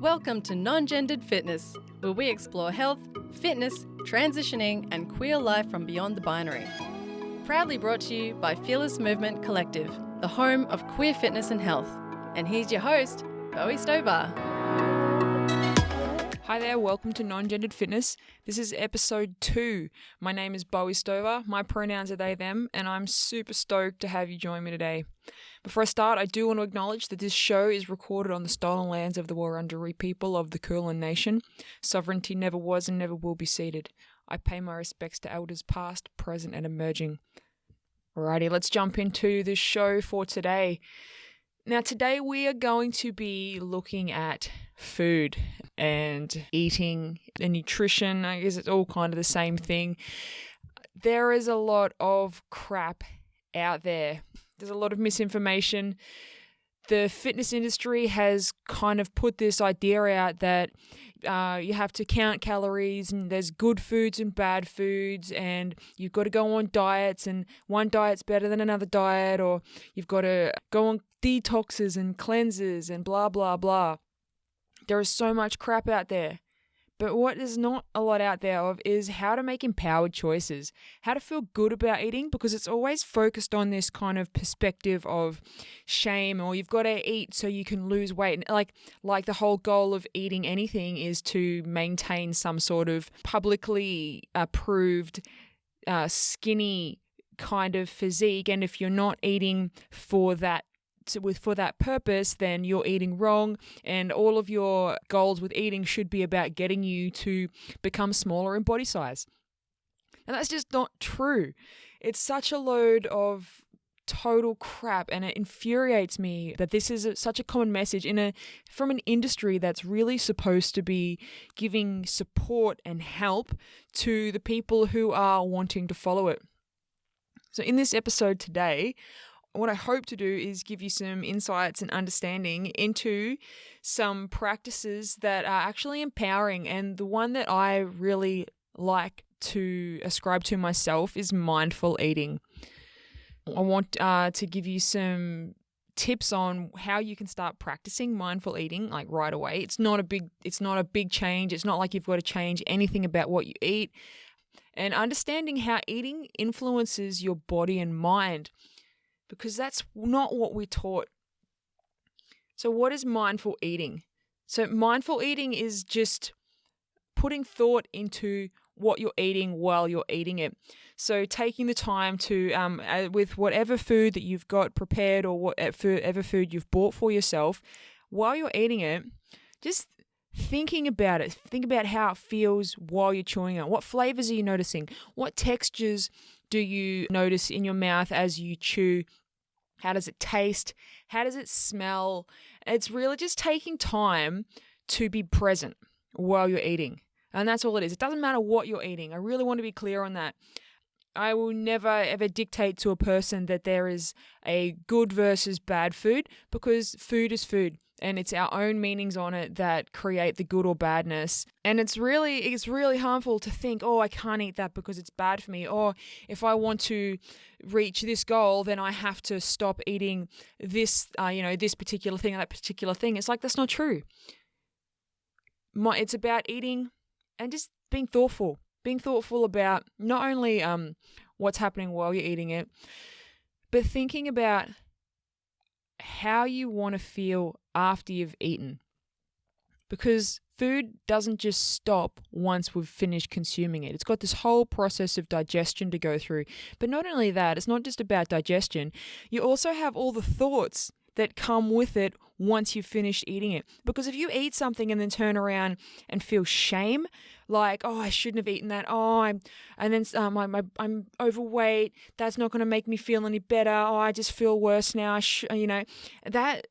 Welcome to Non-Gendered Fitness, where we explore health, fitness, transitioning, and queer life from beyond the binary. Proudly brought to you by Fearless Movement Collective, the home of queer fitness and health. And here's your host, Bowie Stover. Hi there, welcome to Non-Gendered Fitness. This is episode 2. My name is Bowie Stover, my pronouns are they, them, and I'm super stoked to have you join me today. Before I start, I do want to acknowledge that this show is recorded on the stolen lands of the Wurundjeri people of the Kulin Nation. Sovereignty never was and never will be ceded. I pay my respects to elders past, present, and emerging. Alrighty, let's jump into the show for today. Now, today we are going to be looking at food and eating and nutrition. I guess it's all kind of the same thing. There is a lot of crap out there. There's a lot of misinformation. The fitness industry has kind of put this idea out that you have to count calories and there's good foods and bad foods and you've got to go on diets and one diet's better than another diet, or you've got to go on detoxes and cleanses and blah, blah, blah. There is so much crap out there. But what is not a lot out there of is how to make empowered choices, how to feel good about eating, because it's always focused on this kind of perspective of shame, or you've got to eat so you can lose weight. And like the whole goal of eating anything is to maintain some sort of publicly approved skinny kind of physique. And if you're not eating for that purpose, then you're eating wrong, and all of your goals with eating should be about getting you to become smaller in body size. And that's just not true. It's such a load of total crap, and it infuriates me that this is such a common message from an industry that's really supposed to be giving support and help to the people who are wanting to follow it. So in this episode today, what I hope to do is give you some insights and understanding into some practices that are actually empowering. And the one that I really like to ascribe to myself is mindful eating. I want to give you some tips on how you can start practicing mindful eating like right away. It's not a big change. It's not like you've got to change anything about what you eat. And understanding how eating influences your body and mind, because that's not what we're taught. So what is mindful eating? So mindful eating is just putting thought into what you're eating while you're eating it. So taking the time to, with whatever food that you've got prepared or whatever food you've bought for yourself, while you're eating it, just thinking about it. Think about how it feels while you're chewing it. What flavors are you noticing? What textures do you notice in your mouth as you chew? How does it taste? How does it smell? It's really just taking time to be present while you're eating. And that's all it is. It doesn't matter what you're eating. I really want to be clear on that. I will never ever dictate to a person that there is a good versus bad food, because food is food. And it's our own meanings on it that create the good or badness. And it's really harmful to think, oh, I can't eat that because it's bad for me. Or if I want to reach this goal, then I have to stop eating this, this particular thing or that particular thing. It's like, that's not true. It's about eating and just being thoughtful about not only what's happening while you're eating it, but thinking about how you want to feel after you've eaten. Because food doesn't just stop once we've finished consuming it. It's got this whole process of digestion to go through. But not only that, it's not just about digestion. You also have all the thoughts that come with it once you've finished eating it. Because if you eat something and then turn around and feel shame, like, oh, I shouldn't have eaten that. I'm overweight. That's not going to make me feel any better. Oh, I just feel worse now. That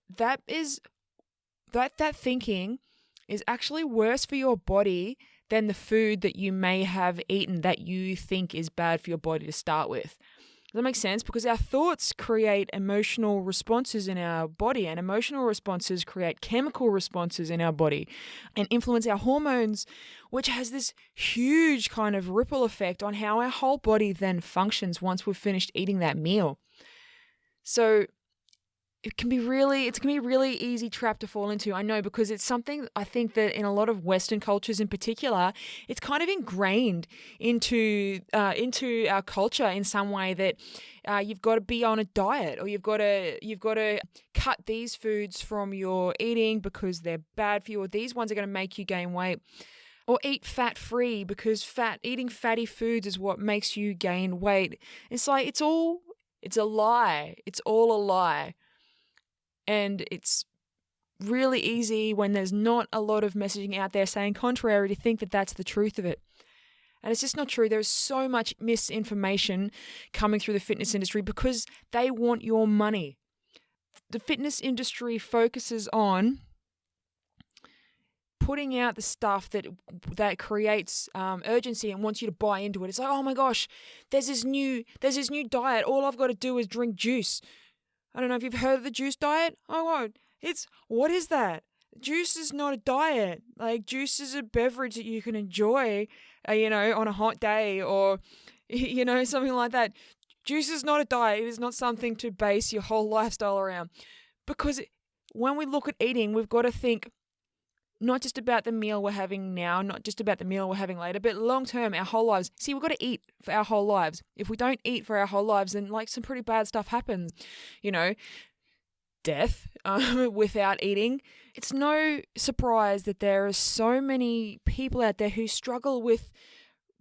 thinking is actually worse for your body than the food that you may have eaten that you think is bad for your body to start with. Does that make sense? Because our thoughts create emotional responses in our body, and emotional responses create chemical responses in our body and influence our hormones, which has this huge kind of ripple effect on how our whole body then functions once we've finished eating that meal. So it can be a really easy trap to fall into. I know, because it's something I think that in a lot of Western cultures in particular, it's kind of ingrained into our culture in some way that you've got to be on a diet, or you've got to cut these foods from your eating because they're bad for you, or these ones are going to make you gain weight. Or eat fat-free because eating fatty foods is what makes you gain weight. It's like it's a lie. It's all a lie. And it's really easy when there's not a lot of messaging out there saying contrary to think that that's the truth of it. And it's just not true. There's so much misinformation coming through the fitness industry because they want your money. The fitness industry focuses on putting out the stuff that creates urgency and wants you to buy into it. It's like, oh my gosh, there's this new diet. All I've got to do is drink juice. I don't know if you've heard of the juice diet. Oh, what is that? Juice is not a diet. Like, juice is a beverage that you can enjoy, on a hot day, or, something like that. Juice is not a diet. It is not something to base your whole lifestyle around. Because when we look at eating, we've got to think not just about the meal we're having now, not just about the meal we're having later, but long term, our whole lives. See, we've got to eat for our whole lives. If we don't eat for our whole lives, then some pretty bad stuff happens. Death without eating. It's no surprise that there are so many people out there who struggle with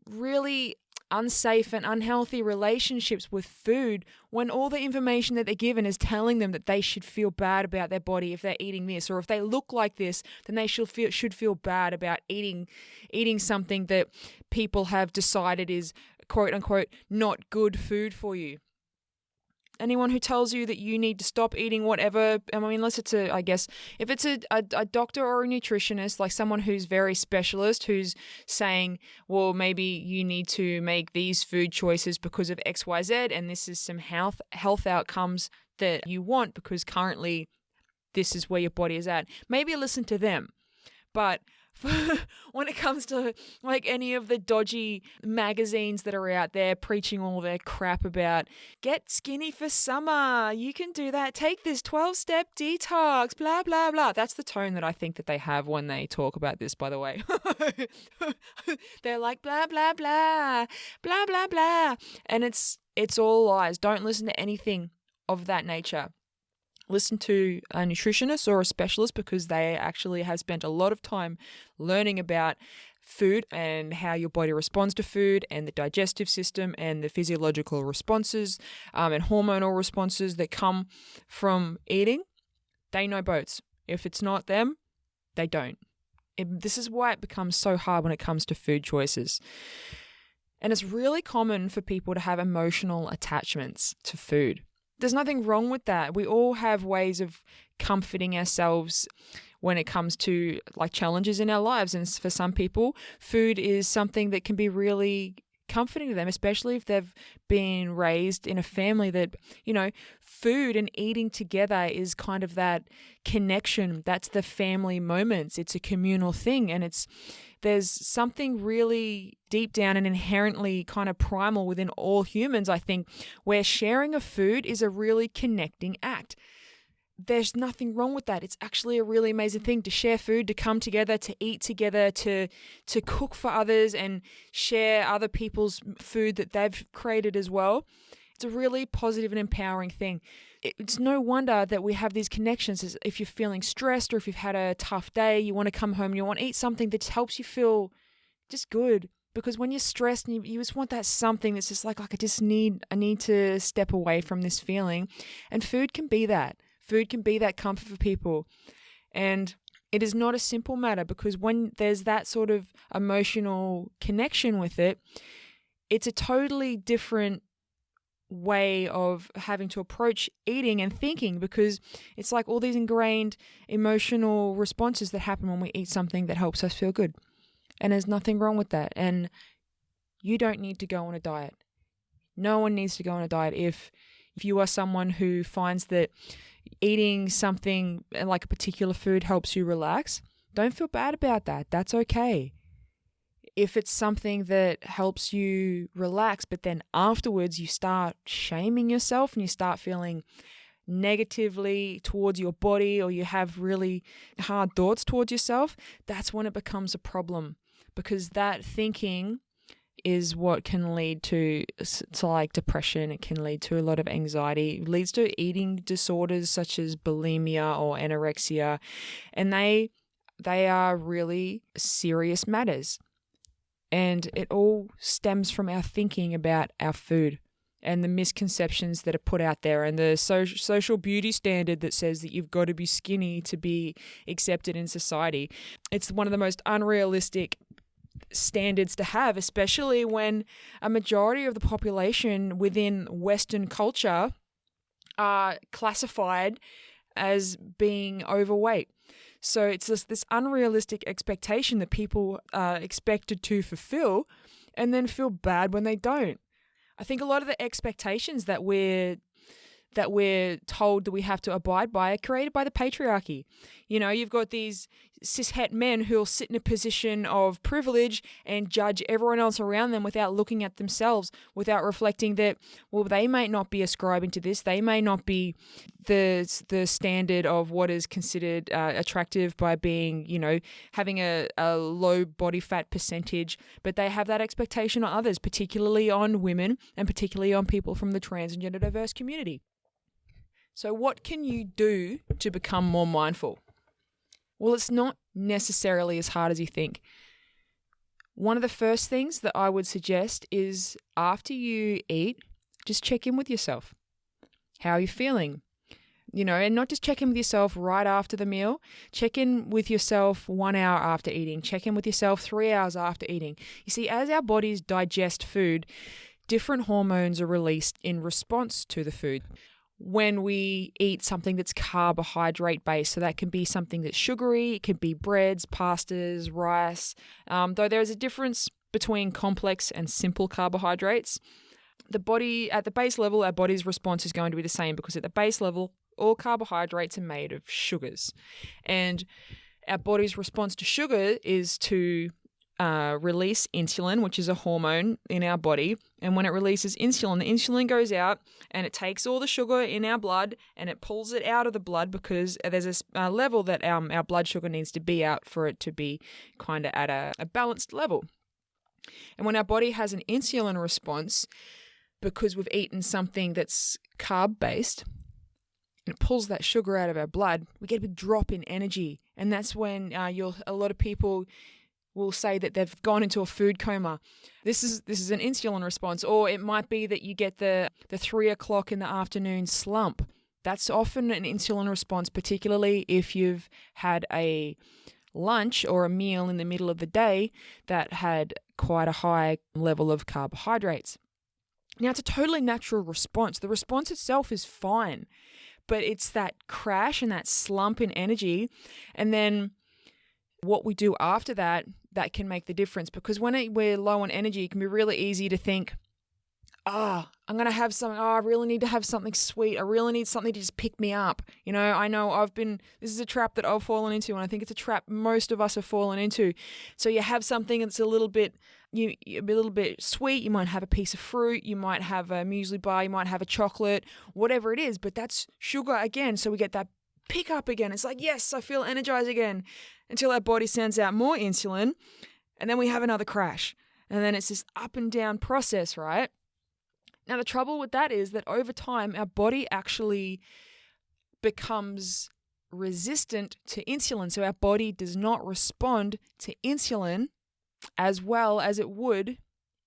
really unsafe and unhealthy relationships with food when all the information that they're given is telling them that they should feel bad about their body if they're eating this, or if they look like this, then they should feel bad about eating something that people have decided is quote unquote not good food for you. Anyone who tells you that you need to stop eating whatever, unless it's if it's a doctor or a nutritionist, like someone who's very specialist, who's saying, well, maybe you need to make these food choices because of X, Y, Z, and this is some health outcomes that you want because currently this is where your body is at. Maybe listen to them. But when it comes to like any of the dodgy magazines that are out there preaching all their crap about get skinny for summer, you can do that, take this 12-step detox, blah, blah, blah. That's the tone that I think that they have when they talk about this, by the way. They're like blah, blah, blah, blah, blah, blah. And it's all lies. Don't listen to anything of that nature. Listen to a nutritionist or a specialist because they actually have spent a lot of time learning about food and how your body responds to food and the digestive system and the physiological responses and hormonal responses that come from eating. They know boats. If it's not them, they don't. This is why it becomes so hard when it comes to food choices. And it's really common for people to have emotional attachments to food. There's nothing wrong with that. We all have ways of comforting ourselves when it comes to like challenges in our lives. And for some people, food is something that can be really comforting to them, especially if they've been raised in a family that, food and eating together is kind of that connection. That's the family moments. It's a communal thing. And there's something really deep down and inherently kind of primal within all humans, I think, where sharing of food is a really connecting act. There's nothing wrong with that. It's actually a really amazing thing to share food, to come together, to eat together, to cook for others and share other people's food that they've created as well. It's a really positive and empowering thing. It's no wonder that we have these connections. If you're feeling stressed or if you've had a tough day, you want to come home and you want to eat something that helps you feel just good. Because when you're stressed and you just want that something that's just like I need to step away from this feeling. And food can be that. Food can be that comfort for people. And it is not a simple matter because when there's that sort of emotional connection with it, it's a totally different way of having to approach eating and thinking, because it's like all these ingrained emotional responses that happen when we eat something that helps us feel good. And there's nothing wrong with that. And you don't need to go on a diet. No one needs to go on a diet. If you are someone who finds that eating something like a particular food helps you relax, don't feel bad about that. That's okay. If it's something that helps you relax, but then afterwards you start shaming yourself and you start feeling negatively towards your body, or you have really hard thoughts towards yourself, that's when it becomes a problem, because that thinking is what can lead to like depression. It can lead to a lot of anxiety. It leads to eating disorders such as bulimia or anorexia, and they are really serious matters. And it all stems from our thinking about our food and the misconceptions that are put out there, and the social beauty standard that says that you've got to be skinny to be accepted in society. It's one of the most unrealistic standards to have, especially when a majority of the population within Western culture are classified as being overweight. So it's just this unrealistic expectation that people are expected to fulfill and then feel bad when they don't. I think a lot of the expectations that we're told that we have to abide by are created by the patriarchy. You know, you've got these cishet men who'll sit in a position of privilege and judge everyone else around them without looking at themselves, without reflecting that, well, they may not be ascribing to this. They may not be the standard of what is considered attractive by being, you know, having a low body fat percentage, but they have that expectation on others, particularly on women and particularly on people from the trans and gender diverse community. So what can you do to become more mindful? Well, it's not necessarily as hard as you think. One of the first things that I would suggest is after you eat, just check in with yourself. How are you feeling? You know, and not just check in with yourself right after the meal. Check in with yourself 1 hour after eating. Check in with yourself 3 hours after eating. You see, as our bodies digest food, different hormones are released in response to the food. When we eat something that's carbohydrate based, so that can be something that's sugary, it can be breads, pastas, rice, though there is a difference between complex and simple carbohydrates. The body, at the base level, our body's response is going to be the same, because at the base level, all carbohydrates are made of sugars, and our body's response to sugar is to release insulin, which is a hormone in our body. And when it releases insulin, the insulin goes out and it takes all the sugar in our blood and it pulls it out of the blood, because there's a level that our blood sugar needs to be out for it to be kind of at a balanced level. And when our body has an insulin response, because we've eaten something that's carb-based, and it pulls that sugar out of our blood, we get a big drop in energy. And that's when a lot of people will say that they've gone into a food coma. This is an insulin response. Or it might be that you get the 3 o'clock in the afternoon slump. That's often an insulin response, particularly if you've had a lunch or a meal in the middle of the day that had quite a high level of carbohydrates. Now, it's a totally natural response. The response itself is fine, but it's that crash and that slump in energy, and then what we do after that can make the difference. Because when we're low on energy, it can be really easy to think, I'm going to have something. I really need to have something sweet. I really need something to just pick me up. You know, I know this is a trap that I've fallen into, and I think it's a trap most of us have fallen into. So you have something that's a little bit sweet. You might have a piece of fruit. You might have a muesli bar. You might have a chocolate, whatever it is. But that's sugar again. So we get that pick up again. It's like, yes, I feel energized again, until our body sends out more insulin, and then we have another crash. And then it's this up and down process, right? Now, the trouble with that is that over time, our body actually becomes resistant to insulin. So our body does not respond to insulin as well as it would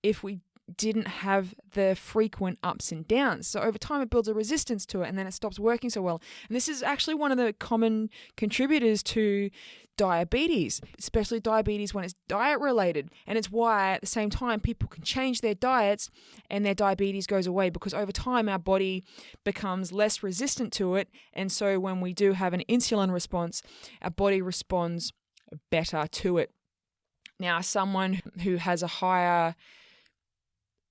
if we didn't have the frequent ups and downs. So over time, it builds a resistance to it, and then it stops working so well. And this is actually one of the common contributors to diabetes, especially diabetes when it's diet related. And it's why at the same time people can change their diets and their diabetes goes away, because over time our body becomes less resistant to it. And so when we do have an insulin response, our body responds better to it. Now, someone who has a higher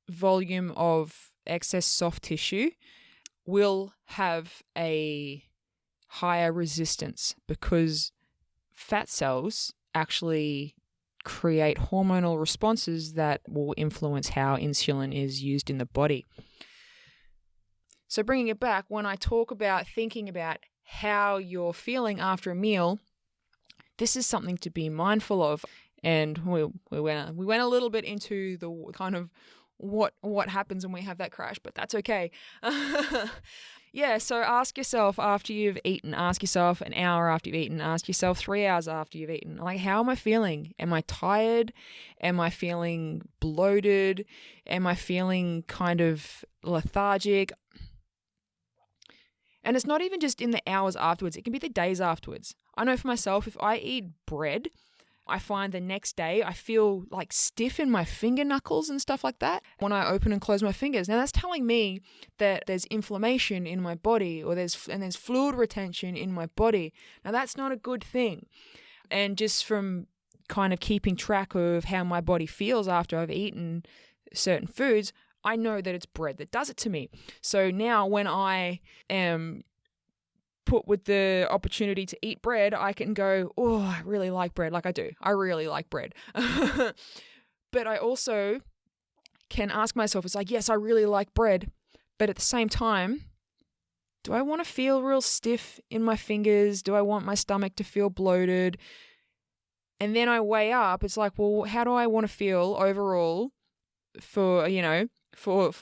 volume of excess soft tissue will have a higher resistance, because fat cells actually create hormonal responses that will influence how insulin is used in the body. So bringing it back, when I talk about thinking about how you're feeling after a meal, this is something to be mindful of. And we went a little bit into the kind of what happens when we have that crash, but that's okay. Yeah, so ask yourself after you've eaten, ask yourself an hour after you've eaten, ask yourself 3 hours after you've eaten. Like, how am I feeling? Am I tired? Am I feeling bloated? Am I feeling kind of lethargic? And it's not even just in the hours afterwards. It can be the days afterwards. I know for myself, if I eat bread, I find the next day I feel like stiff in my finger knuckles and stuff like that when I open and close my fingers. Now that's telling me that there's inflammation in my body, or there's fluid retention in my body. Now that's not a good thing. And just from kind of keeping track of how my body feels after I've eaten certain foods, I know that it's bread that does it to me. So now when I am put with the opportunity to eat bread, I can go, oh, I really like bread. Like I do. I really like bread. But I also can ask myself, it's like, yes, I really like bread. But at the same time, do I want to feel real stiff in my fingers? Do I want my stomach to feel bloated? And then I weigh up, it's like, well, how do I want to feel overall for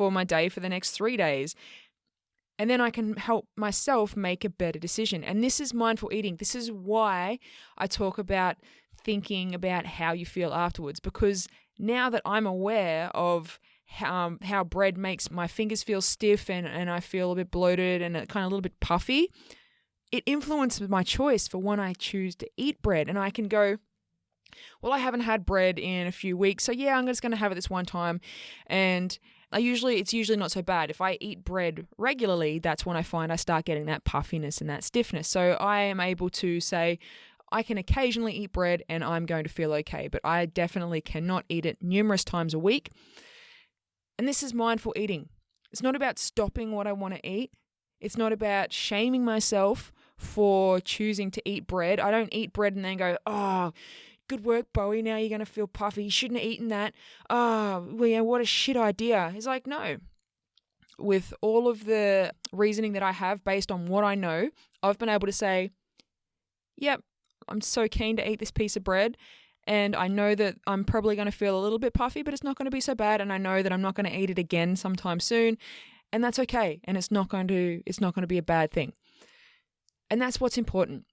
my day for the next 3 days? And then I can help myself make a better decision. And this is mindful eating. This is why I talk about thinking about how you feel afterwards, because now that I'm aware of how bread makes my fingers feel stiff and I feel a bit bloated and kind of a little bit puffy, it influences my choice for when I choose to eat bread. And I can go, well, I haven't had bread in a few weeks, so yeah, I'm just going to have it this one time. And it's usually not so bad. If I eat bread regularly, that's when I find I start getting that puffiness and that stiffness. So I am able to say, I can occasionally eat bread and I'm going to feel okay, but I definitely cannot eat it numerous times a week. And this is mindful eating. It's not about stopping what I want to eat. It's not about shaming myself for choosing to eat bread. I don't eat bread and then go, oh, good work, Bowie. Now you're going to feel puffy. You shouldn't have eaten that. Oh, well, yeah, what a shit idea. It's like, no. With all of the reasoning that I have based on what I know, I've been able to say, yep, I'm so keen to eat this piece of bread. And I know that I'm probably going to feel a little bit puffy, but it's not going to be so bad. And I know that I'm not going to eat it again sometime soon. And that's okay. And it's not going to be a bad thing. And that's what's important.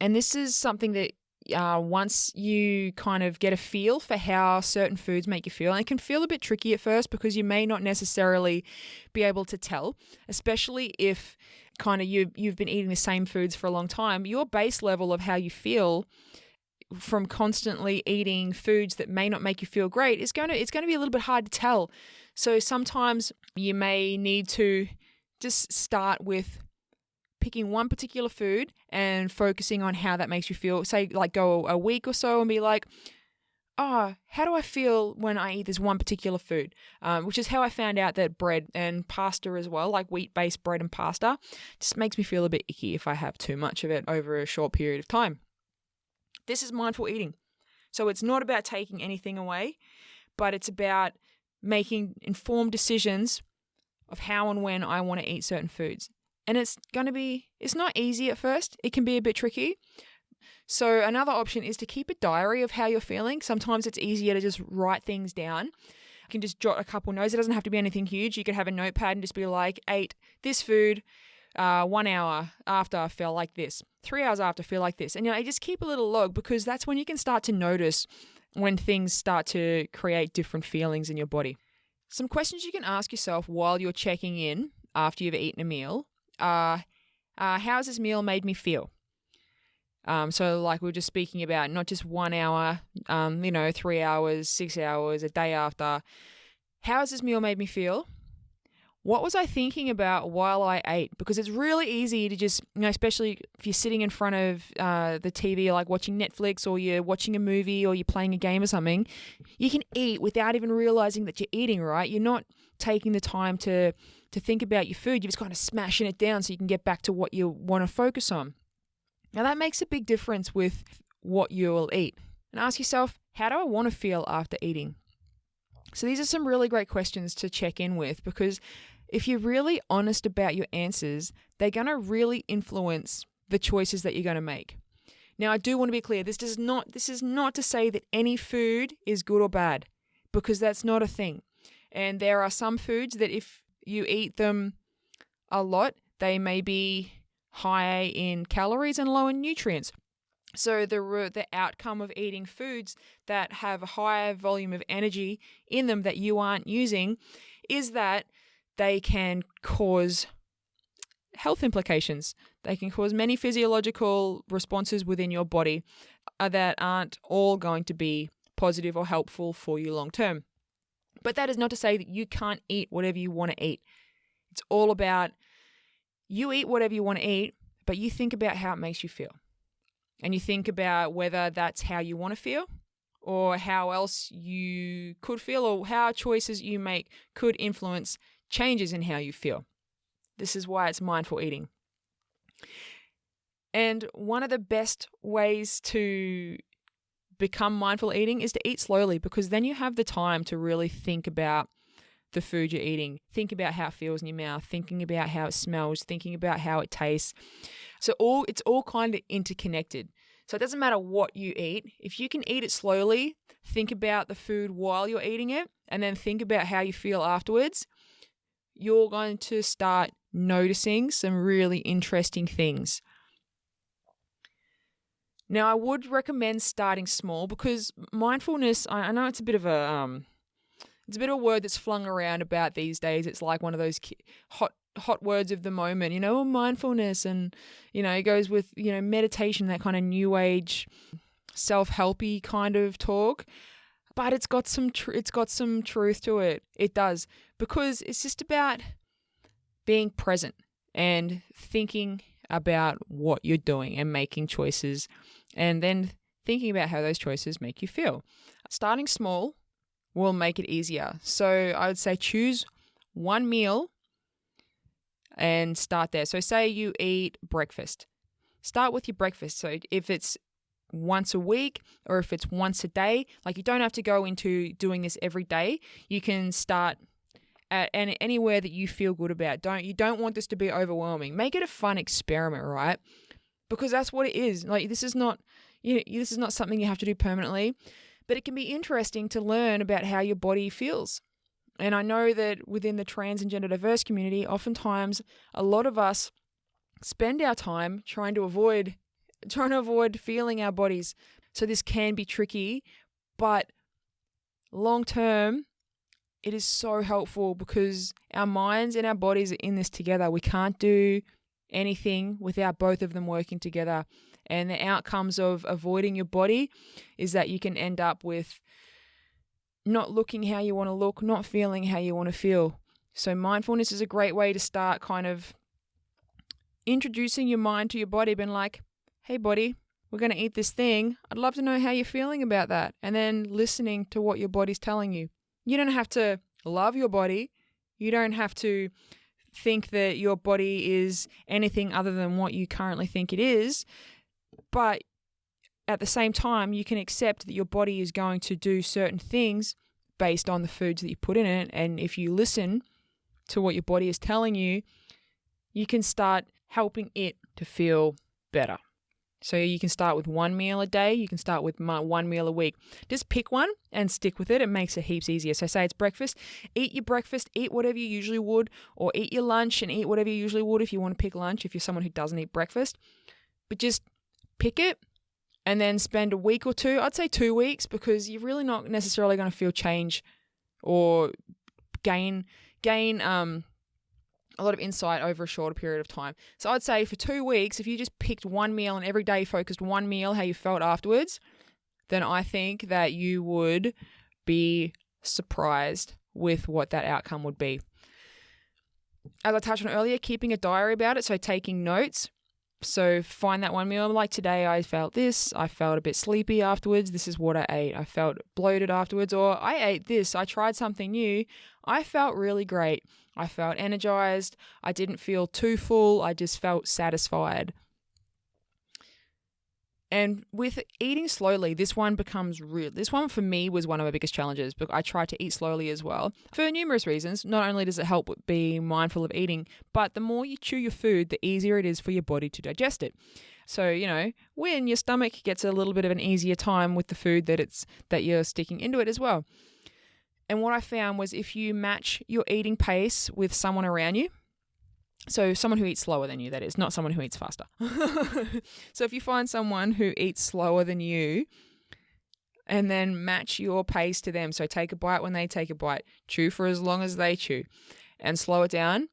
And this is something that once you kind of get a feel for how certain foods make you feel, and it can feel a bit tricky at first because you may not necessarily be able to tell, especially if kind of you've been eating the same foods for a long time. Your base level of how you feel from constantly eating foods that may not make you feel great it's going to be a little bit hard to tell. So sometimes you may need to just start with picking one particular food and focusing on how that makes you feel. Say, like, go a week or so and be like, how do I feel when I eat this one particular food? Which is how I found out that bread and pasta as well, like wheat-based bread and pasta, just makes me feel a bit icky if I have too much of it over a short period of time. This is mindful eating. So it's not about taking anything away, but it's about making informed decisions of how and when I want to eat certain foods. And it's not easy at first. It can be a bit tricky. So another option is to keep a diary of how you're feeling. Sometimes it's easier to just write things down. You can just jot a couple notes. It doesn't have to be anything huge. You could have a notepad and just be like, ate this food 1 hour after I feel like this, 3 hours after I feel like this. And just keep a little log, because that's when you can start to notice when things start to create different feelings in your body. Some questions you can ask yourself while you're checking in after you've eaten a meal. How's this meal made me feel? So like we were just speaking about, not just 1 hour, 3 hours, 6 hours, a day after. How has this meal made me feel? What was I thinking about while I ate? Because it's really easy to just, especially if you're sitting in front of the TV, like watching Netflix, or you're watching a movie, or you're playing a game or something, you can eat without even realizing that you're eating, right? You're not taking the time to think about your food. You're just kind of smashing it down so you can get back to what you want to focus on. Now that makes a big difference with what you'll eat. And ask yourself, how do I want to feel after eating? So these are some really great questions to check in with, because if you're really honest about your answers, they're going to really influence the choices that you're going to make. Now, I do want to be clear. This is not to say that any food is good or bad, because that's not a thing. And there are some foods that if you eat them a lot, they may be high in calories and low in nutrients. So the outcome of eating foods that have a higher volume of energy in them that you aren't using is that they can cause health implications. They can cause many physiological responses within your body that aren't all going to be positive or helpful for you long term. But that is not to say that you can't eat whatever you want to eat. It's all about you eat whatever you want to eat, but you think about how it makes you feel. And you think about whether that's how you want to feel or how else you could feel or how choices you make could influence changes in how you feel. This is why it's mindful eating. And one of the best ways to become mindful eating is to eat slowly, because then you have the time to really think about the food you're eating, think about how it feels in your mouth, thinking about how it smells, thinking about how it tastes. So it's all kind of interconnected. So it doesn't matter what you eat. If you can eat it slowly, think about the food while you're eating it, and then think about how you feel afterwards, you're going to start noticing some really interesting things. Now, I would recommend starting small, because mindfulness, I know it's a bit of a word that's flung around about these days. It's like one of those hot words of the moment, mindfulness, and, it goes with, meditation, that kind of new age self-helpy kind of talk. But it's got some truth to it. It does, because it's just about being present and thinking about what you're doing and making choices, and then thinking about how those choices make you feel. Starting small will make it easier. So I would say choose one meal and start there. So say you eat breakfast. Start with your breakfast. So if it's once a week or if it's once a day, like, you don't have to go into doing this every day. You can start at anywhere that you feel good about. You don't want this to be overwhelming. Make it a fun experiment, right? Because that's what it is. Like, this is not something you have to do permanently, but it can be interesting to learn about how your body feels. And I know that within the trans and gender diverse community, oftentimes a lot of us spend our time trying to avoid feeling our bodies. So this can be tricky, but long term, it is so helpful, because our minds and our bodies are in this together. We can't do anything without both of them working together. And the outcomes of avoiding your body is that you can end up with not looking how you want to look, not feeling how you want to feel. So mindfulness is a great way to start kind of introducing your mind to your body, being like, hey body, we're going to eat this thing. I'd love to know how you're feeling about that. And then listening to what your body's telling you. You don't have to love your body. You don't have to think that your body is anything other than what you currently think it is. But at the same time, you can accept that your body is going to do certain things based on the foods that you put in it. And if you listen to what your body is telling you, you can start helping it to feel better. So you can start with one meal a day. You can start with one meal a week. Just pick one and stick with it. It makes it heaps easier. So say it's breakfast. Eat your breakfast. Eat whatever you usually would. Or eat your lunch and eat whatever you usually would if you want to pick lunch, if you're someone who doesn't eat breakfast. But just pick it and then spend a week or two. I'd say 2 weeks, because you're really not necessarily going to feel change or gain a lot of insight over a shorter period of time. So I'd say for 2 weeks, if you just picked one meal and every day focused one meal, how you felt afterwards, then I think that you would be surprised with what that outcome would be. As I touched on earlier, keeping a diary about it, so taking notes. So find that one meal. Like today, I felt this. I felt a bit sleepy afterwards. This is what I ate. I felt bloated afterwards. Or I ate this. I tried something new. I felt really great. I felt energized. I didn't feel too full. I just felt satisfied. And with eating slowly, this one becomes real. This one for me was one of my biggest challenges, but I try to eat slowly as well for numerous reasons. Not only does it help with being mindful of eating, but the more you chew your food, the easier it is for your body to digest it. So, when your stomach gets a little bit of an easier time with the food that you're sticking into it as well. And what I found was if you match your eating pace with someone around you, so someone who eats slower than you, that is, not someone who eats faster. So if you find someone who eats slower than you and then match your pace to them, so take a bite when they take a bite, chew for as long as they chew, and slow it down,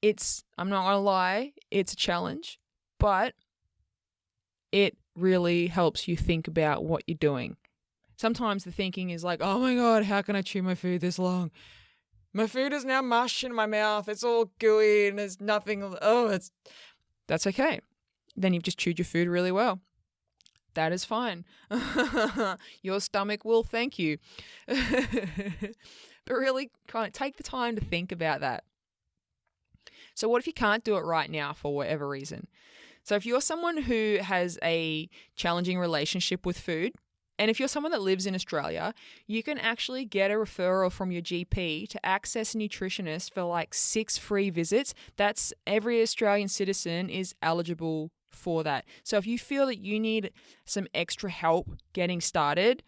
I'm not going to lie, it's a challenge, but it really helps you think about what you're doing. Sometimes the thinking is like, oh my God, how can I chew my food this long? My food is now mush in my mouth. It's all gooey and there's nothing. That's okay. Then you've just chewed your food really well. That is fine. Your stomach will thank you. But really kind of take the time to think about that. So what if you can't do it right now for whatever reason? So if you're someone who has a challenging relationship with food, and if you're someone that lives in Australia, you can actually get a referral from your GP to access a nutritionist for like 6 free visits. That's every Australian citizen is eligible for that. So if you feel that you need some extra help getting started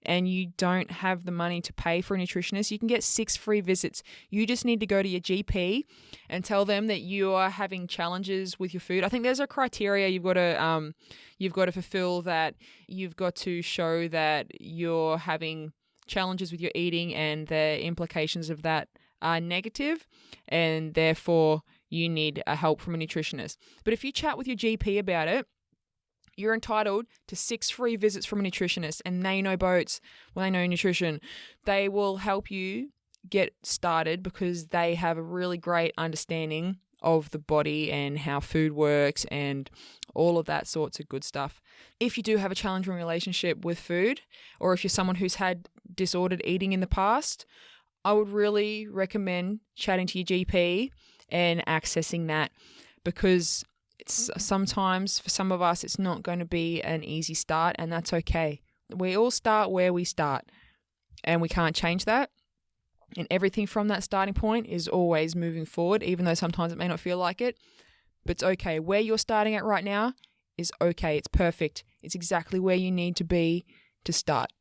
and you don't have the money to pay for a nutritionist, you can get 6 free visits. You just need to go to your GP and tell them that you are having challenges with your food. I think there's a criteria you've got to fulfill, that you've got to show that you're having challenges with your eating and the implications of that are negative, and therefore you need help from a nutritionist. But if you chat with your GP about it, you're entitled to 6 free visits from a nutritionist, and they know boats, well, they know nutrition. They will help you get started because they have a really great understanding of the body and how food works and all of that sorts of good stuff. If you do have a challenging relationship with food, or if you're someone who's had disordered eating in the past, I would really recommend chatting to your GP and accessing that, because sometimes for some of us it's not going to be an easy start, and that's okay. We all start where we start, and we can't change that. And everything from that starting point is always moving forward, even though sometimes it may not feel like it. But it's okay. Where you're starting at right now is okay. It's perfect. It's exactly where you need to be to start.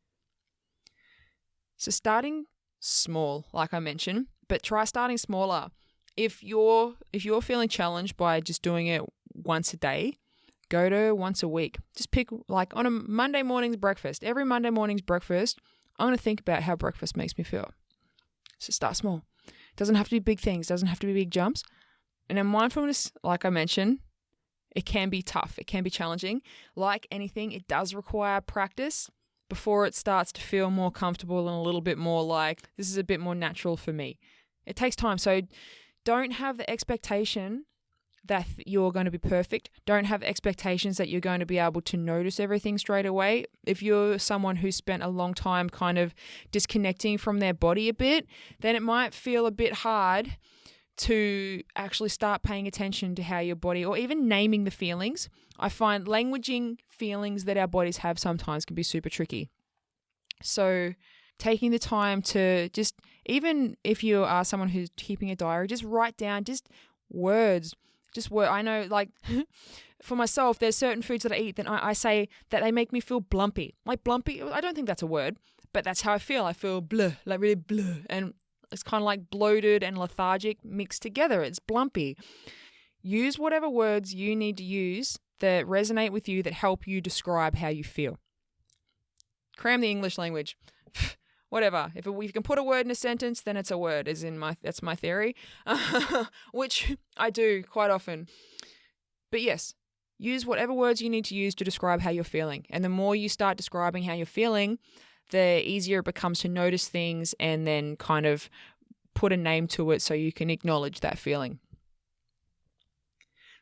So starting small, like I mentioned, but try starting smaller. If you're feeling challenged by just doing it once a day, go to once a week. Just pick, like on a Monday morning's breakfast. Every Monday morning's breakfast, I'm going to think about how breakfast makes me feel. So start small. It doesn't have to be big things. It doesn't have to be big jumps. And in mindfulness, like I mentioned, it can be tough. It can be challenging. Like anything, it does require practice before it starts to feel more comfortable and a little bit more like, this is a bit more natural for me. It takes time. So don't have the expectation that you're going to be perfect. Don't have expectations that you're going to be able to notice everything straight away. If you're someone who spent a long time kind of disconnecting from their body a bit, then it might feel a bit hard to actually start paying attention to how your body, or even naming the feelings. I find languaging feelings that our bodies have sometimes can be super tricky. So taking the time to just, even if you are someone who's keeping a diary, just write down just words. I know, like, for myself, there's certain foods that I eat that I say that they make me feel blumpy. Like blumpy, I don't think that's a word, but that's how I feel. I feel bleh, like really bleh. And it's kind of like bloated and lethargic mixed together. It's blumpy. Use whatever words you need to use that resonate with you, that help you describe how you feel. Cram the English language. Whatever. If you can put a word in a sentence, then it's a word, that's my theory, which I do quite often. But yes, use whatever words you need to use to describe how you're feeling. And the more you start describing how you're feeling, the easier it becomes to notice things and then kind of put a name to it so you can acknowledge that feeling.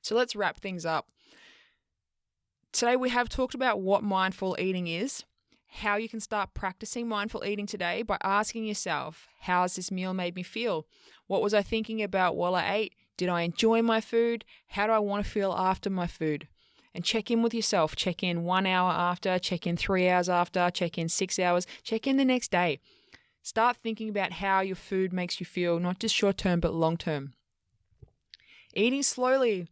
So let's wrap things up. Today we have talked about what mindful eating is, how you can start practicing mindful eating today by asking yourself, how has this meal made me feel? What was I thinking about while I ate? Did I enjoy my food? How do I want to feel after my food? and check in with yourself. Check in 1 hour after, check in 3 hours after, check in 6 hours, check in the next day. Start thinking about how your food makes you feel, not just short term, but long term. Eating slowly.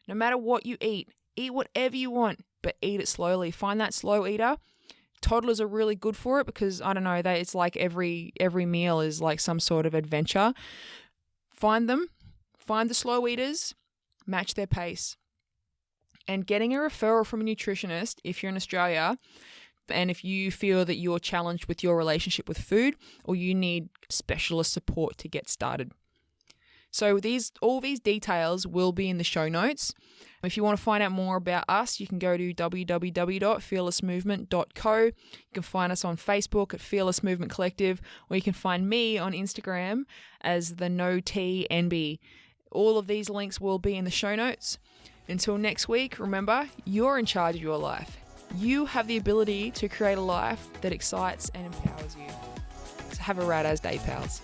No matter what you eat whatever you want, but eat it slowly. Find that slow eater. Toddlers are really good for it because, I don't know, it's like every meal is like some sort of adventure. Find them. Find the slow eaters. Match their pace. And getting a referral from a nutritionist, if you're in Australia, and if you feel that you're challenged with your relationship with food or you need specialist support to get started. So all these details will be in the show notes. If you want to find out more about us, you can go to www.fearlessmovement.co. You can find us on Facebook at Fearless Movement Collective, or you can find me on Instagram as the NoTNB. All of these links will be in the show notes. Until next week, remember, you're in charge of your life. You have the ability to create a life that excites and empowers you. So have a rad as day, pals.